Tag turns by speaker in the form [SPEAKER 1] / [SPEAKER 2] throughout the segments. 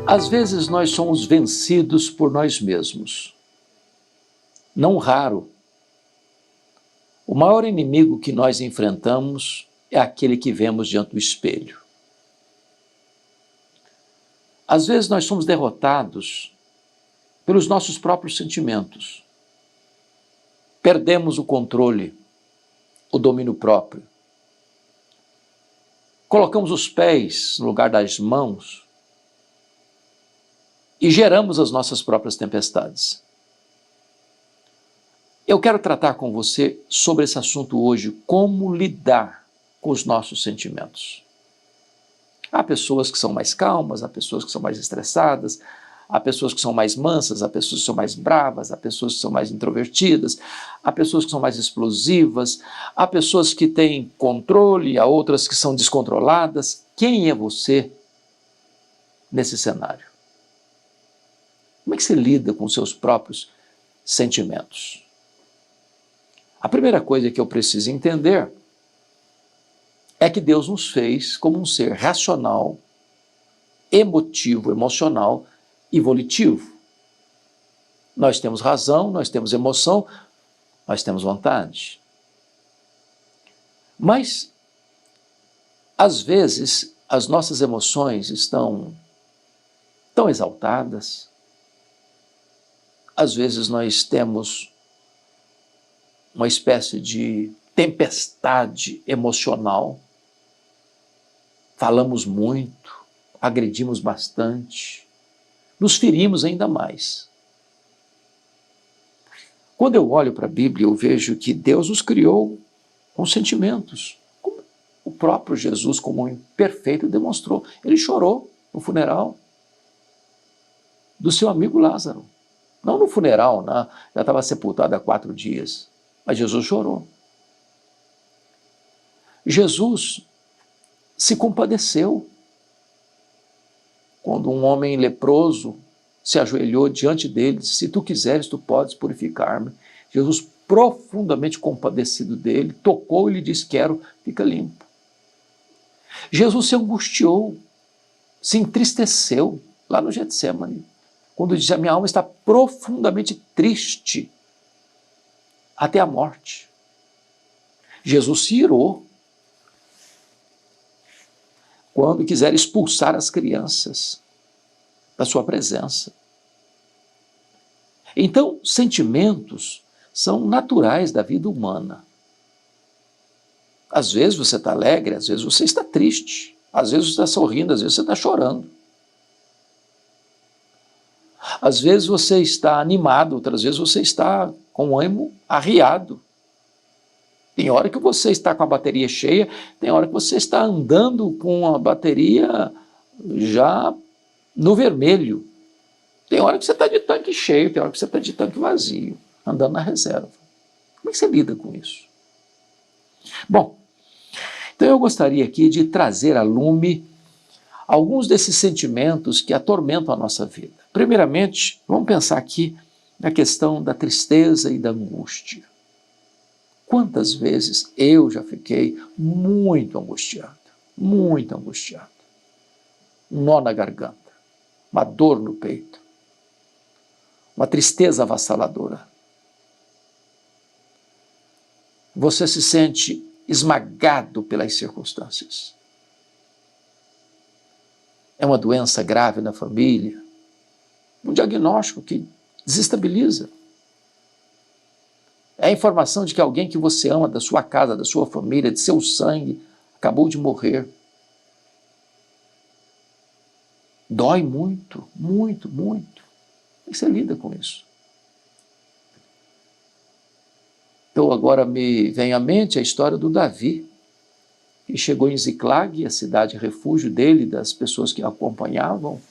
[SPEAKER 1] Às vezes nós somos vencidos por nós mesmos. Não raro, o maior inimigo que nós enfrentamos é aquele que vemos diante do espelho. Às vezes nós somos derrotados pelos nossos próprios sentimentos. Perdemos o controle, o domínio próprio. Colocamos os pés no lugar das mãos e geramos as nossas próprias tempestades. Eu quero tratar com você sobre esse assunto hoje, como lidar com os nossos sentimentos. Há pessoas que são mais calmas, há pessoas que são mais estressadas, há pessoas que são mais mansas, há pessoas que são mais bravas, há pessoas que são mais introvertidas, há pessoas que são mais explosivas, há pessoas que têm controle, há outras que são descontroladas. Quem é você nesse cenário? Como é que você lida com seus próprios sentimentos? A primeira coisa que eu preciso entender é que Deus nos fez como um ser racional, emotivo, emocional e volitivo. Nós temos razão, nós temos emoção, nós temos vontade. Mas, às vezes, as nossas emoções estão tão exaltadas, às vezes nós temos uma espécie de tempestade emocional, falamos muito, agredimos bastante, nos ferimos ainda mais. Quando eu olho para a Bíblia, eu vejo que Deus nos criou com sentimentos, como o próprio Jesus, como um perfeito, demonstrou. Ele chorou no funeral do seu amigo Lázaro. Não no funeral, né? Já estava sepultado há 4 dias. Mas Jesus chorou. Jesus se compadeceu quando um homem leproso se ajoelhou diante dele e disse: se tu quiseres, tu podes purificar-me. Jesus, profundamente compadecido dele, tocou e lhe disse: quero, fica limpo. Jesus se angustiou, se entristeceu lá no Getsemane, quando disse: a minha alma está profundamente triste até a morte. Jesus se irou quando quiser expulsar as crianças da sua presença. Então, sentimentos são naturais da vida humana. Às vezes você está alegre, às vezes você está triste, às vezes você está sorrindo, às vezes você está chorando. Às vezes você está animado, outras vezes você está com o ânimo arriado. Tem hora que você está com a bateria cheia, tem hora que você está andando com a bateria já no vermelho. Tem hora que você está de tanque cheio, tem hora que você está de tanque vazio, andando na reserva. Como é que você lida com isso? Bom, então eu gostaria aqui de trazer a lume alguns desses sentimentos que atormentam a nossa vida. Primeiramente, vamos pensar aqui na questão da tristeza e da angústia. Quantas vezes eu já fiquei muito angustiado, muito angustiado. Um nó na garganta, uma dor no peito, uma tristeza avassaladora. Você se sente esmagado pelas circunstâncias. É uma doença grave na família, um diagnóstico que desestabiliza. É a informação de que alguém que você ama, da sua casa, da sua família, de seu sangue, acabou de morrer. Dói muito, muito, muito. Como você lida com isso? Então agora me vem à mente a história do Davi, que chegou em Ziclag, a cidade refúgio dele, das pessoas que o acompanhavam,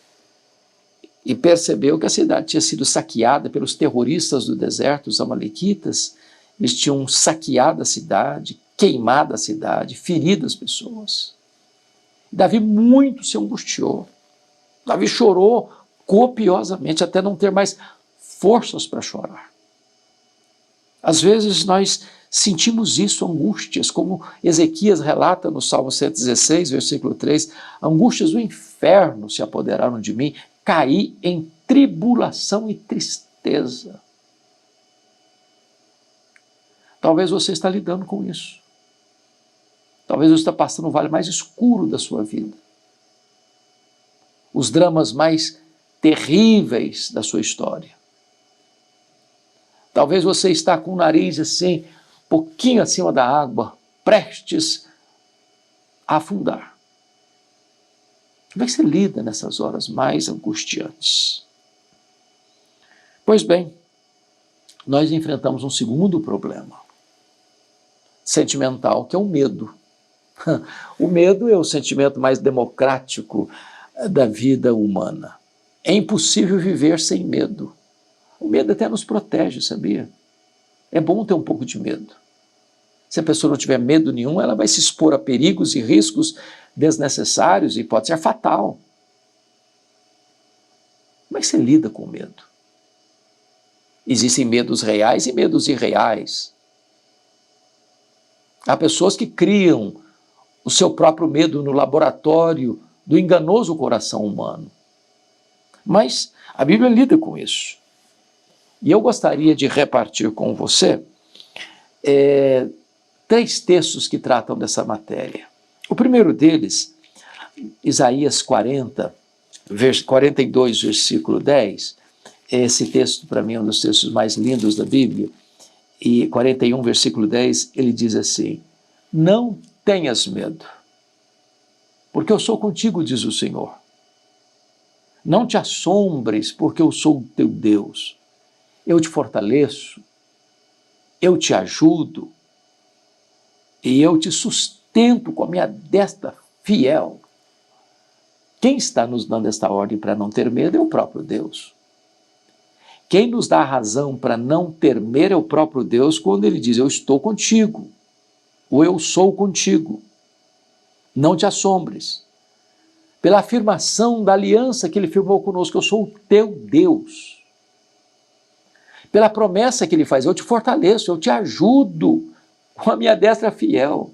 [SPEAKER 1] e percebeu que a cidade tinha sido saqueada pelos terroristas do deserto, os amalequitas. Eles tinham saqueado a cidade, queimado a cidade, ferido as pessoas. Davi muito se angustiou. Davi chorou copiosamente, até não ter mais forças para chorar. Às vezes nós sentimos isso, angústias, como Ezequias relata no Salmo 116, versículo 3, angústias do inferno se apoderaram de mim, cair em tribulação e tristeza. Talvez você está lidando com isso. Talvez você está passando o vale mais escuro da sua vida. Os dramas mais terríveis da sua história. Talvez você está com o nariz assim, um pouquinho acima da água, prestes a afundar. Como é que você lida nessas horas mais angustiantes? Pois bem, nós enfrentamos um segundo problema sentimental, que é o medo. O medo é o sentimento mais democrático da vida humana. É impossível viver sem medo. O medo até nos protege, sabia? É bom ter um pouco de medo. Se a pessoa não tiver medo nenhum, ela vai se expor a perigos e riscos desnecessários e pode ser fatal. Como é que você lida com o medo? Existem medos reais e medos irreais. Há pessoas que criam o seu próprio medo no laboratório do enganoso coração humano. Mas a Bíblia lida com isso. E eu gostaria de repartir com você 3 textos que tratam dessa matéria. O primeiro deles, Isaías 42, versículo 10. Esse texto, para mim, é um dos textos mais lindos da Bíblia. E 41, versículo 10, ele diz assim: não tenhas medo, porque eu sou contigo, diz o Senhor. Não te assombres, porque eu sou o teu Deus. Eu te fortaleço, eu te ajudo, e eu te sustento com a minha destra fiel. Quem está nos dando esta ordem para não ter medo é o próprio Deus. Quem nos dá a razão para não ter medo é o próprio Deus, quando ele diz: eu estou contigo, ou eu sou contigo. Não te assombres. Pela afirmação da aliança que ele firmou conosco: eu sou o teu Deus. Pela promessa que ele faz: eu te fortaleço, eu te ajudo com a minha destra fiel.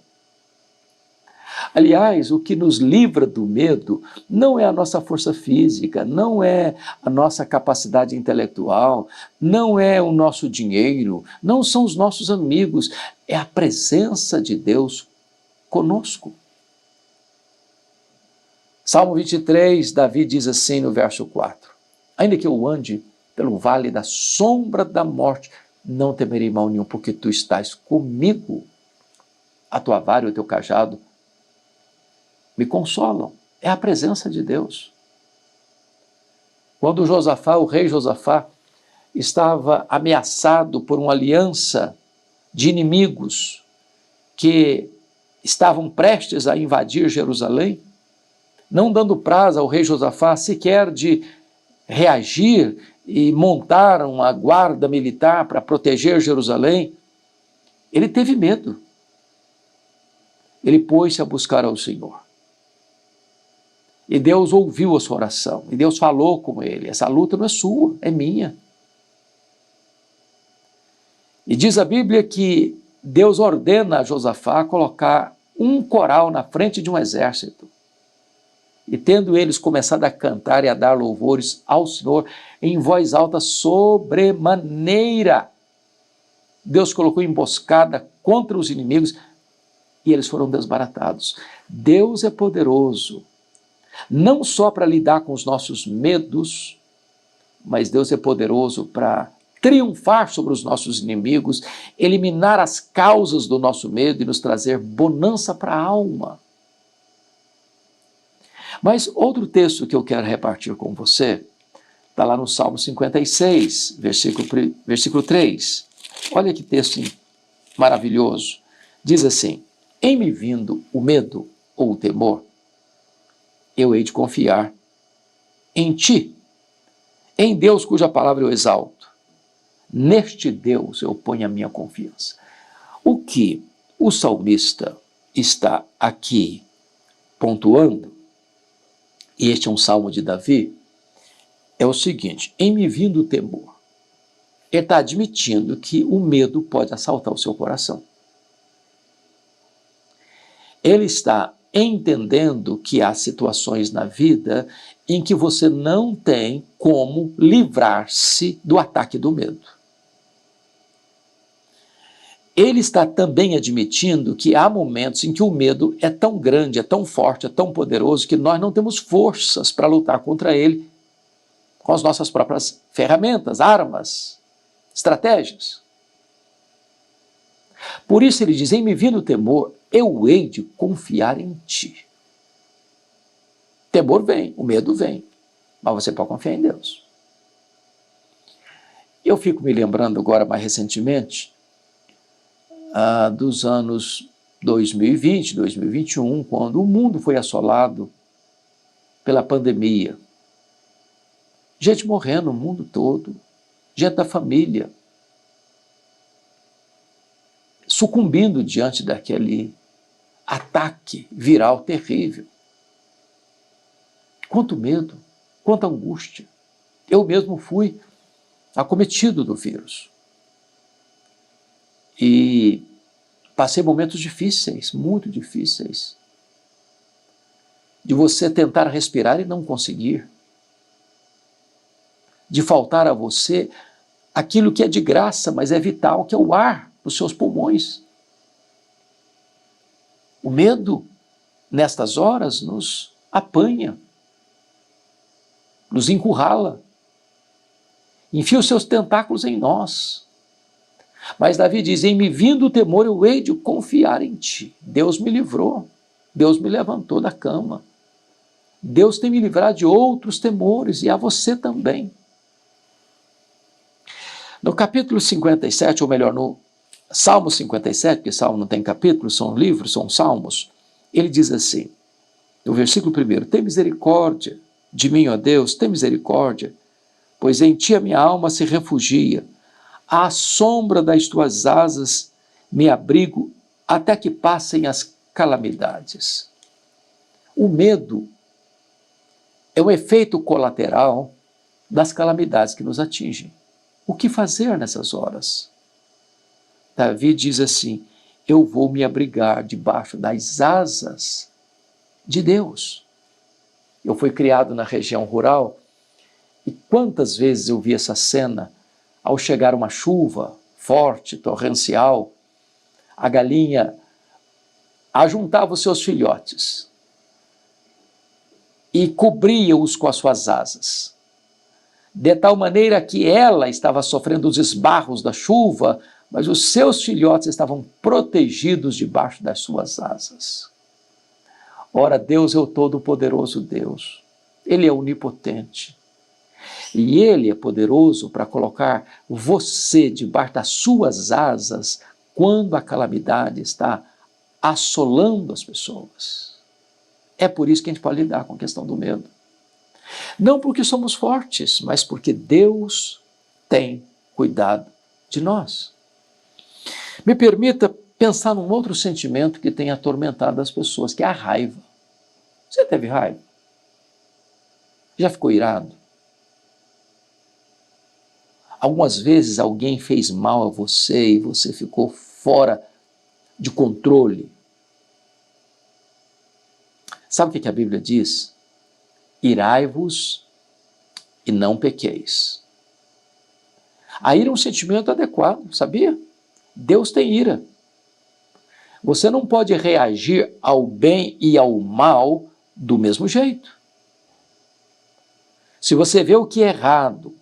[SPEAKER 1] Aliás, o que nos livra do medo não é a nossa força física, não é a nossa capacidade intelectual, não é o nosso dinheiro, não são os nossos amigos, é a presença de Deus conosco. Salmo 23, Davi diz assim no verso 4: ainda que eu ande pelo vale da sombra da morte, não temerei mal nenhum, porque tu estás comigo. A tua vara e o teu cajado me consolam. É a presença de Deus. Quando Josafá, o rei Josafá, estava ameaçado por uma aliança de inimigos que estavam prestes a invadir Jerusalém, não dando prazo ao rei Josafá sequer de reagir e montar uma guarda militar para proteger Jerusalém, ele teve medo. Ele pôs-se a buscar ao Senhor. E Deus ouviu a sua oração, e Deus falou com ele: essa luta não é sua, é minha. E diz a Bíblia que Deus ordena a Josafá colocar um coral na frente de um exército. E tendo eles começado a cantar e a dar louvores ao Senhor em voz alta sobremaneira, Deus colocou emboscada contra os inimigos e eles foram desbaratados. Deus é poderoso, não só para lidar com os nossos medos, mas Deus é poderoso para triunfar sobre os nossos inimigos, eliminar as causas do nosso medo e nos trazer bonança para a alma. Mas outro texto que eu quero repartir com você, está lá no Salmo 56, versículo 3. Olha que texto maravilhoso. Diz assim: em me vindo o medo ou o temor, eu hei de confiar em ti, em Deus cuja palavra eu exalto. Neste Deus eu ponho a minha confiança. O que o salmista está aqui pontuando, e este é um salmo de Davi, é o seguinte: em me vindo o temor, ele está admitindo que o medo pode assaltar o seu coração. Ele está entendendo que há situações na vida em que você não tem como livrar-se do ataque do medo. Ele está também admitindo que há momentos em que o medo é tão grande, é tão forte, é tão poderoso, que nós não temos forças para lutar contra ele com as nossas próprias ferramentas, armas, estratégias. Por isso ele diz, em me vindo o temor, eu hei de confiar em ti. Temor vem, o medo vem, mas você pode confiar em Deus. Eu fico me lembrando agora, mais recentemente, dos anos 2020, 2021, quando o mundo foi assolado pela pandemia. Gente morrendo no mundo todo, gente da família, sucumbindo diante daquele ataque viral terrível. Quanto medo, quanta angústia. Eu mesmo fui acometido do vírus. E passei momentos difíceis, muito difíceis, de você tentar respirar e não conseguir, de faltar a você aquilo que é de graça, mas é vital, que é o ar dos seus pulmões. O medo, nestas horas, nos apanha, nos encurrala, enfia os seus tentáculos em nós. Mas Davi diz, em me vindo o temor, eu hei de confiar em ti. Deus me livrou, Deus me levantou da cama. Deus tem me livrado de outros temores, e a você também. No capítulo 57, ou melhor, no Salmo 57, porque Salmo não tem capítulo, são livros, são salmos, ele diz assim, no versículo 1, tem misericórdia de mim, ó Deus, tem misericórdia, pois em ti a minha alma se refugia. À sombra das tuas asas me abrigo até que passem as calamidades. O medo é um efeito colateral das calamidades que nos atingem. O que fazer nessas horas? Davi diz assim, eu vou me abrigar debaixo das asas de Deus. Eu fui criado na região rural e quantas vezes eu vi essa cena ao chegar uma chuva forte, torrencial, a galinha ajuntava os seus filhotes e cobria-os com as suas asas, de tal maneira que ela estava sofrendo os esbarros da chuva, mas os seus filhotes estavam protegidos debaixo das suas asas. Ora, Deus é o Todo-Poderoso Deus, Ele é onipotente. E Ele é poderoso para colocar você debaixo das suas asas quando a calamidade está assolando as pessoas. É por isso que a gente pode lidar com a questão do medo. Não porque somos fortes, mas porque Deus tem cuidado de nós. Me permita pensar num outro sentimento que tem atormentado as pessoas, que é a raiva. Você teve raiva? Já ficou irado? Algumas vezes alguém fez mal a você e você ficou fora de controle. Sabe o que a Bíblia diz? Irai-vos e não pequeis. A ira é um sentimento adequado, sabia? Deus tem ira. Você não pode reagir ao bem e ao mal do mesmo jeito. Se você vê o que é errado,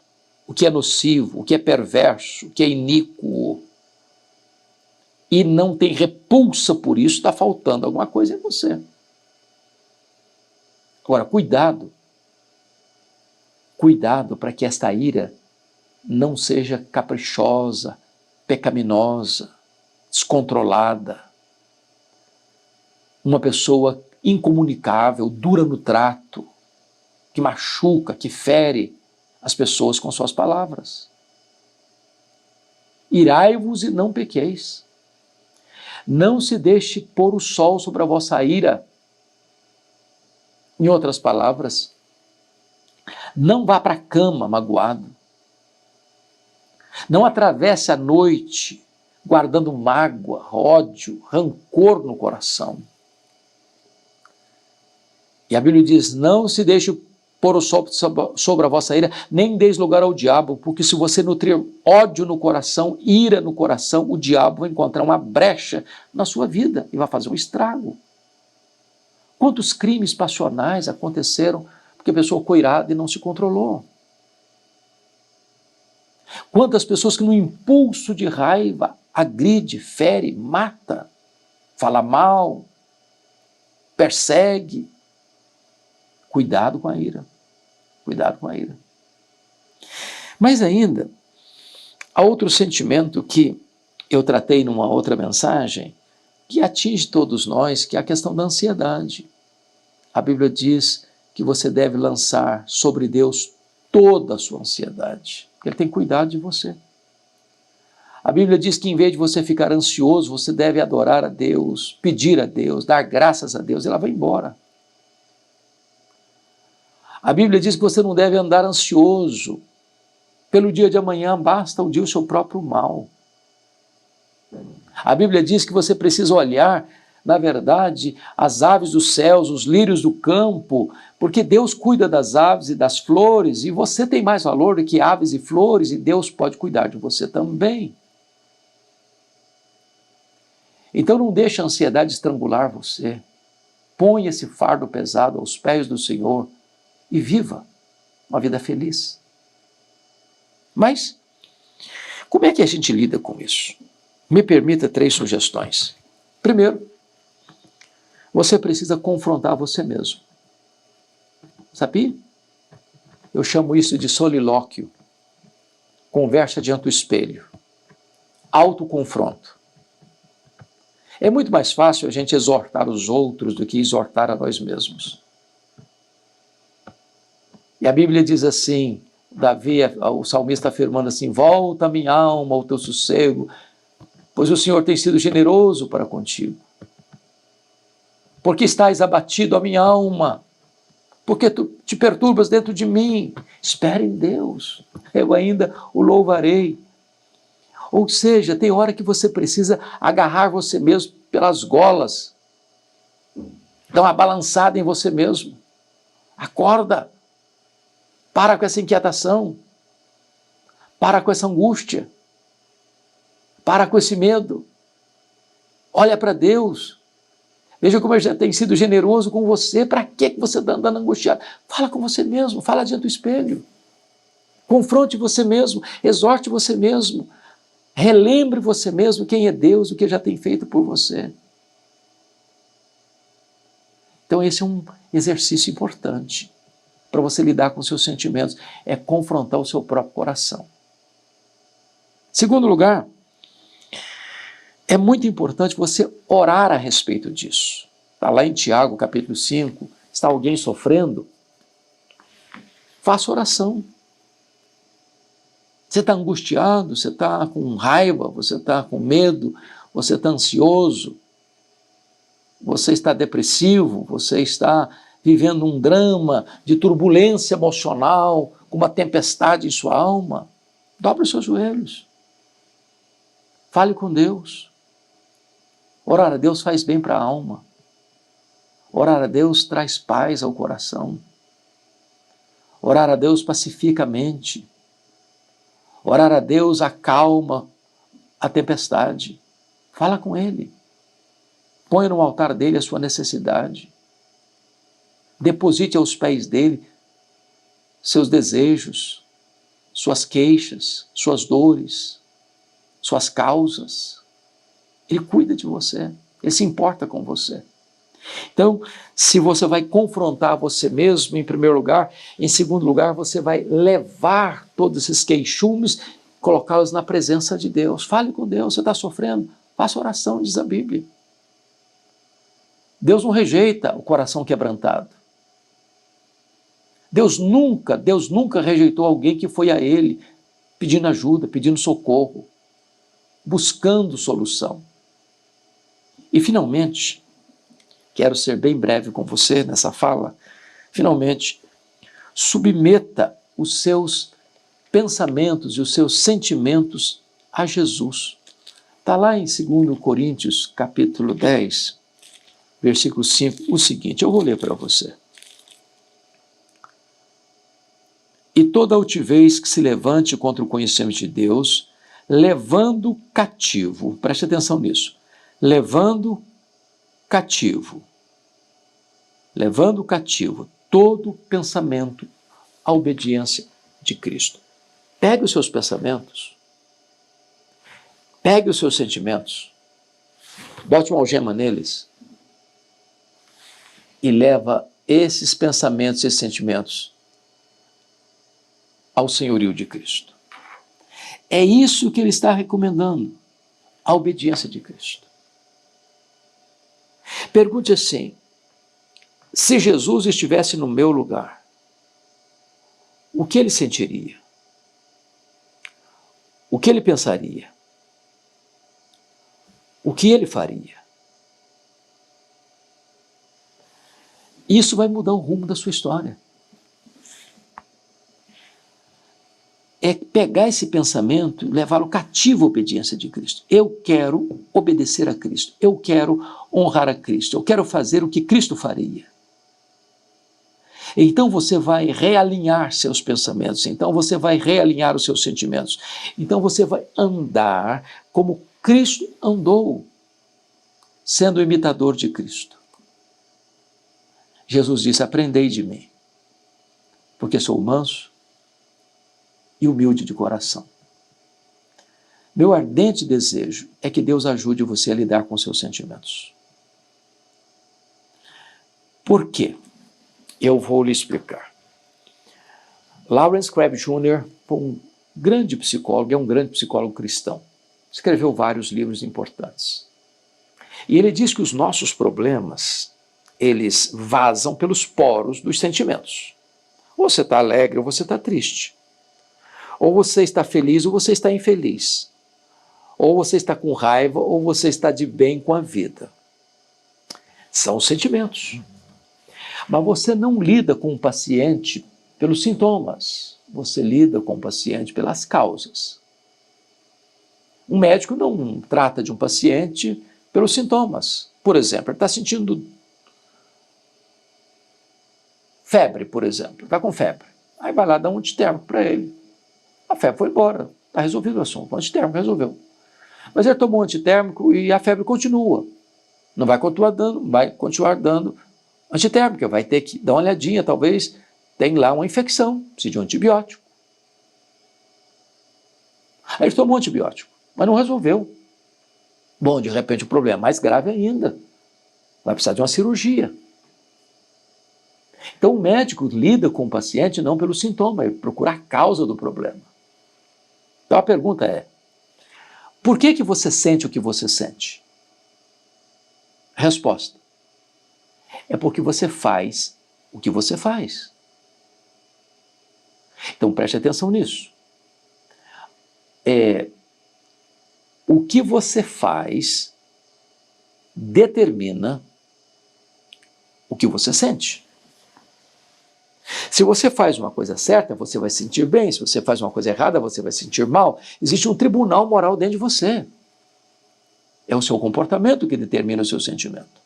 [SPEAKER 1] o que é nocivo, o que é perverso, o que é iníquo, e não tem repulsa por isso, está faltando alguma coisa em você. Agora, cuidado para que esta ira não seja caprichosa, pecaminosa, descontrolada. Uma pessoa incomunicável, dura no trato, que machuca, que fere as pessoas com suas palavras. Irai-vos e não pequeis. Não se deixe pôr o sol sobre a vossa ira. Em outras palavras, não vá para a cama magoado. Não atravesse a noite guardando mágoa, ódio, rancor no coração. E a Bíblia diz, não se deixe pôr o sol sobre a vossa ira, nem deis lugar ao diabo, porque se você nutrir ódio no coração, ira no coração, o diabo vai encontrar uma brecha na sua vida e vai fazer um estrago. Quantos crimes passionais aconteceram porque a pessoa ficou irada e não se controlou? Quantas pessoas que no impulso de raiva agride, fere, mata, fala mal, persegue. Cuidado com a ira. Cuidado com a ira. Mas ainda, há outro sentimento que eu tratei numa outra mensagem, que atinge todos nós, que é a questão da ansiedade. A Bíblia diz que você deve lançar sobre Deus toda a sua ansiedade, porque Ele tem cuidado de você. A Bíblia diz que em vez de você ficar ansioso, você deve adorar a Deus, pedir a Deus, dar graças a Deus, e ela vai embora. A Bíblia diz que você não deve andar ansioso pelo dia de amanhã, basta o dia o seu próprio mal. A Bíblia diz que você precisa olhar, na verdade, as aves dos céus, os lírios do campo, porque Deus cuida das aves e das flores, e você tem mais valor do que aves e flores, e Deus pode cuidar de você também. Então não deixe a ansiedade estrangular você. Põe esse fardo pesado aos pés do Senhor e viva uma vida feliz. Mas, como é que a gente lida com isso? Me permita 3 sugestões. Primeiro, você precisa confrontar você mesmo. Sabia? Eu chamo isso de solilóquio. Conversa diante do espelho. Autoconfronto. É muito mais fácil a gente exortar os outros do que exortar a nós mesmos. E a Bíblia diz assim, Davi, o salmista afirmando assim, volta minha alma ao teu sossego, pois o Senhor tem sido generoso para contigo. Porque estás abatido a minha alma, porque tu te perturbas dentro de mim. Espere em Deus, eu ainda o louvarei. Ou seja, tem hora que você precisa agarrar você mesmo pelas golas, dar uma balançada em você mesmo. Acorda, para com essa inquietação, para com essa angústia, para com esse medo. Olha para Deus, veja como Ele já tem sido generoso com você. Para que você está andando angustiado? Fala com você mesmo, fala diante do espelho. Confronte você mesmo, exorte você mesmo. Relembre você mesmo quem é Deus, o que já tem feito por você. Então esse é um exercício importante para você lidar com seus sentimentos, é confrontar o seu próprio coração. Segundo lugar, é muito importante você orar a respeito disso. Está lá em Tiago, capítulo 5, está alguém sofrendo? Faça oração. Você está angustiado, você está com raiva, você está com medo, você está ansioso, você está depressivo, você está vivendo um drama de turbulência emocional, com uma tempestade em sua alma. Dobre os seus joelhos. Fale com Deus. Orar a Deus faz bem para a alma. Orar a Deus traz paz ao coração. Orar a Deus pacifica a mente. Orar a Deus acalma a tempestade. Fala com Ele. Põe no altar dele a sua necessidade. Deposite aos pés dele seus desejos, suas queixas, suas dores, suas causas. Ele cuida de você. Ele se importa com você. Então, se você vai confrontar você mesmo, em primeiro lugar, em segundo lugar, você vai levar todos esses queixumes, colocá-los na presença de Deus. Fale com Deus, você está sofrendo? Faça oração, diz a Bíblia. Deus não rejeita o coração quebrantado. Deus nunca rejeitou alguém que foi a Ele, pedindo ajuda, pedindo socorro, buscando solução. E finalmente, quero ser bem breve com você nessa fala, finalmente, submeta os seus pensamentos e os seus sentimentos a Jesus. Está lá em 2 Coríntios, capítulo 10, versículo 5, o seguinte, eu vou ler para você. e toda altivez que se levante contra o conhecimento de Deus, levando cativo, preste atenção nisso, levando cativo todo pensamento à obediência de Cristo. Pegue os seus pensamentos, pegue os seus sentimentos, bote uma algema neles e leva esses pensamentos, esses sentimentos ao senhorio de Cristo. É isso que ele está recomendando, a obediência de Cristo. Pergunte assim: se Jesus estivesse no meu lugar, o que ele sentiria? O que ele pensaria? O que ele faria? Isso vai mudar o rumo da sua história. É pegar esse pensamento e levá-lo cativo à obediência de Cristo. Eu quero obedecer a Cristo. Eu quero honrar a Cristo. Eu quero fazer o que Cristo faria. Então você vai realinhar seus pensamentos. Então você vai realinhar os seus sentimentos. Então você vai andar como Cristo andou, sendo o imitador de Cristo. Jesus disse: aprendei de mim, porque sou manso e humilde de coração. Meu ardente desejo é que Deus ajude você a lidar com seus sentimentos. Por quê? Eu vou lhe explicar. Lawrence Crabb Jr. foi um grande psicólogo, é um grande psicólogo cristão. Escreveu vários livros importantes. E ele diz que os nossos problemas, eles vazam pelos poros dos sentimentos. Ou você está alegre ou você está triste. Ou você está feliz ou você está infeliz. Ou você está com raiva ou você está de bem com a vida. São os sentimentos. Mas você não lida com o paciente pelos sintomas. Você lida com o paciente pelas causas. Um médico não trata de um paciente pelos sintomas. Por exemplo, ele está sentindo febre, por exemplo. Está com febre. Aí vai lá dar um antitérmico para ele. A febre foi embora. Está resolvido o assunto. O antitérmico resolveu. Mas ele tomou um antitérmico e a febre continua. Não vai continuar dando antitérmica. Vai ter que dar uma olhadinha. Talvez tenha lá uma infecção. Precisa de um antibiótico. Aí ele tomou um antibiótico, mas não resolveu. Bom, de repente o problema é mais grave ainda. Vai precisar de uma cirurgia. Então o médico lida com o paciente não pelo sintoma, ele procura a causa do problema. Então a pergunta é: por que você sente o que você sente? Resposta: é porque você faz o que você faz. Então preste atenção nisso. O que você faz determina o que você sente. Se você faz uma coisa certa, você vai sentir bem. Se você faz uma coisa errada, você vai sentir mal. Existe um tribunal moral dentro de você. É o seu comportamento que determina o seu sentimento.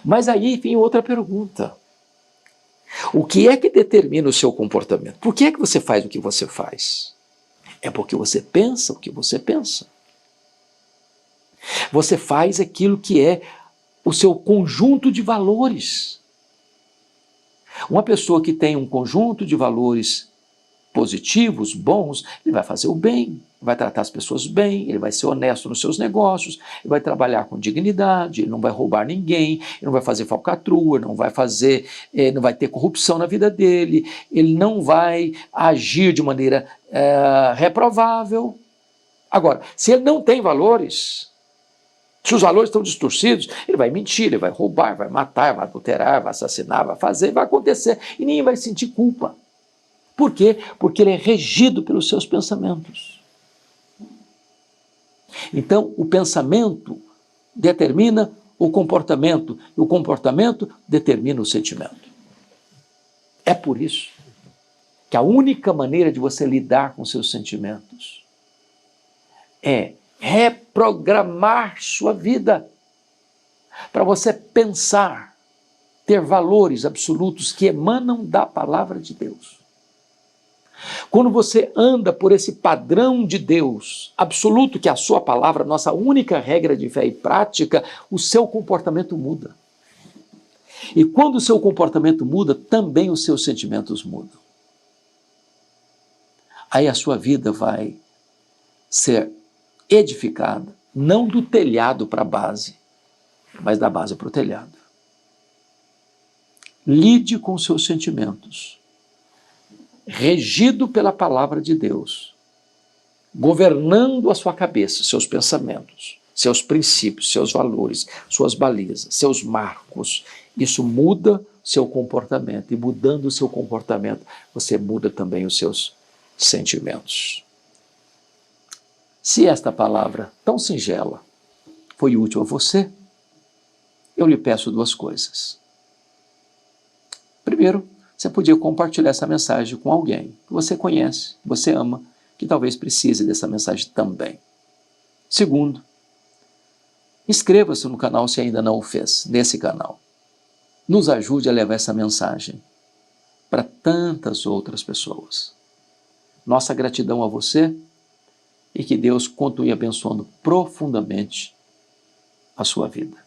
[SPEAKER 1] Mas aí vem outra pergunta. O que é que determina o seu comportamento? Por que é que você faz o que você faz? É porque você pensa o que você pensa. Você faz aquilo que é o seu conjunto de valores. Uma pessoa que tem um conjunto de valores positivos, bons, ele vai fazer o bem, vai tratar as pessoas bem, ele vai ser honesto nos seus negócios, ele vai trabalhar com dignidade, ele não vai roubar ninguém, ele não vai fazer falcatrua, não vai ter corrupção na vida dele, ele não vai agir de maneira reprovável. Agora, se ele não tem valores, se os valores estão distorcidos, ele vai mentir, ele vai roubar, vai matar, vai adulterar, vai assassinar, vai fazer, vai acontecer, e ninguém vai sentir culpa. Por quê? Porque ele é regido pelos seus pensamentos. Então, o pensamento determina o comportamento, e o comportamento determina o sentimento. É por isso que a única maneira de você lidar com seus sentimentos é reprogramar sua vida para você pensar, ter valores absolutos que emanam da palavra de Deus. Quando você anda por esse padrão de Deus absoluto, que é a sua palavra, nossa única regra de fé e prática, o seu comportamento muda. E quando o seu comportamento muda, também os seus sentimentos mudam. Aí a sua vida vai ser edificada, não do telhado para a base, mas da base para o telhado. Lide com seus sentimentos, regido pela palavra de Deus, governando a sua cabeça, seus pensamentos, seus princípios, seus valores, suas balizas, seus marcos. Isso muda seu comportamento, e mudando o seu comportamento, você muda também os seus sentimentos. Se esta palavra tão singela foi útil a você, eu lhe peço duas coisas. Primeiro, você podia compartilhar essa mensagem com alguém que você conhece, que você ama, que talvez precise dessa mensagem também. Segundo, inscreva-se no canal se ainda não o fez, nesse canal. Nos ajude a levar essa mensagem para tantas outras pessoas. Nossa gratidão a você e que Deus continue abençoando profundamente a sua vida.